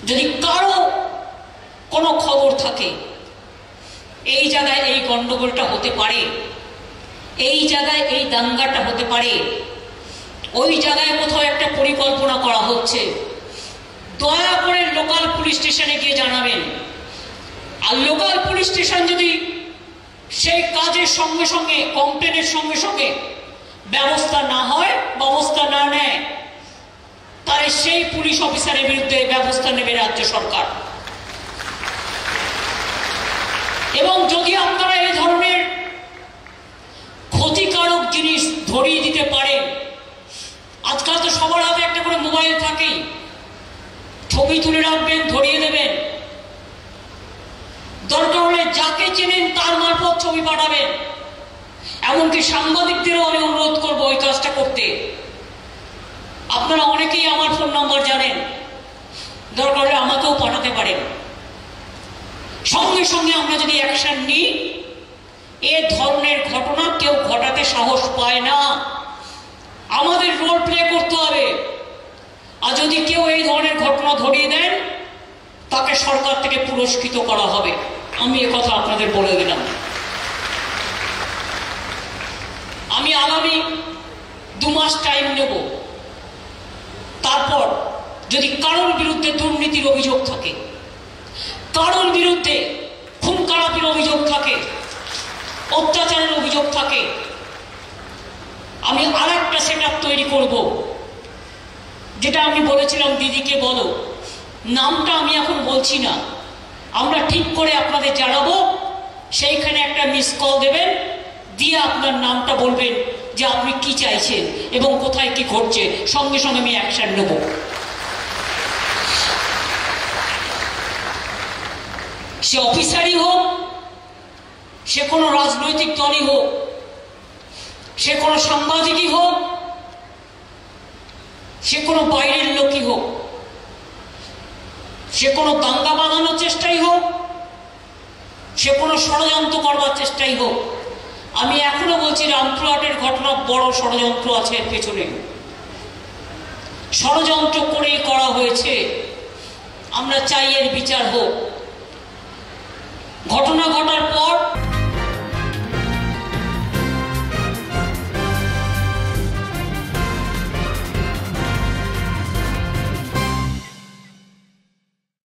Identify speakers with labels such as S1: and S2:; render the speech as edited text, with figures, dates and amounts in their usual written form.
S1: যদি কারো কোনো খবর থাকে এই জায়গায় এই গন্ডগোলটা হতে পারে, এই জায়গায় এই দাঙ্গাটা হতে পারে, ওই জায়গায় কোথাও একটা পরিকল্পনা করা হচ্ছে, দয়া করে লোকাল পুলিশ স্টেশনে গিয়ে জানাবেন। আর লোকাল পুলিশ স্টেশন যদি সেই কাজের সঙ্গে সঙ্গে কমপ্লেনের সঙ্গে সঙ্গে ব্যবস্থা না হয়, ব্যবস্থা না নেয়, তাহলে সেই পুলিশ অফিসারের বিরুদ্ধে ব্যবস্থা নেবে রাজ্য সরকার। এবং যদি আপনারা এই ধরনের ক্ষতিকারক জিনিস ধরিয়ে দিতে পারেন, আজকাল তো সবার হাতে একটা করে মোবাইল থাকেই, ছবি তুলে রাখবেন, ধরিয়ে দেবেন, দরকার হলে যাকে চেনেন তার মারফত ছবি পাঠাবেন। এমনকি সাংবাদিকদেরও আমি অনুরোধ করবো ওই কাজটা করতে। আপনারা অনেকেই আমার ফোন নাম্বার জানেন, দরকার হলে আমাকেও পাঠাতে পারেন। সঙ্গে সঙ্গে আমরা যদি অ্যাকশন নিই, এ ধরনের ঘটনা কেউ ঘটাতে সাহস পায় না। আমাদের রোল প্লে করতে হবে। আর যদি কেউ এই ধরনের ঘটনা ধরিয়ে দেন, তাকে সরকার থেকে পুরস্কৃত করা হবে। আমি একথা আপনাদের বলে দিলাম। আমি আগামী 2 মাস টাইম নেব। তারপর যদি কারোর বিরুদ্ধে দুর্নীতির অভিযোগ থাকে, কারোর বিরুদ্ধে খুন খারাপির অভিযোগ থাকে, অত্যাচারের অভিযোগ থাকে, আমি আর একটা সেটআপ তৈরি করব। যেটা আমি বলেছিলাম দিদিকে বলো, নামটা আমি এখন বলছি না, আমরা ঠিক করে আপনাদের জানাবো। সেইখানে একটা মিস কল দেবেন, দিয়ে আপনার নামটা বলবেন যে আপনি কি চাইছেন এবং কোথায় কি ঘটছে, সঙ্গে সঙ্গে আমি অ্যাকশন নেব। সে অফিসারই হোক, সে কোনো রাজনৈতিক দলই হোক, সে কোনো সাংবাদিকই হোক, সে কোনো বাইরের লোকই হোক, সে কোনো দাঙ্গা বাঁধানোর চেষ্টাই হোক, সে কোনো ষড়যন্ত্র করবার চেষ্টাই হোক। আমি এখনো বলছি, রামপুরহাটের ঘটনা বড় ষড়যন্ত্র আছে এর পেছনে। ষড়যন্ত্র করেই করা হয়েছে। আমরা চাই এর বিচার হোক।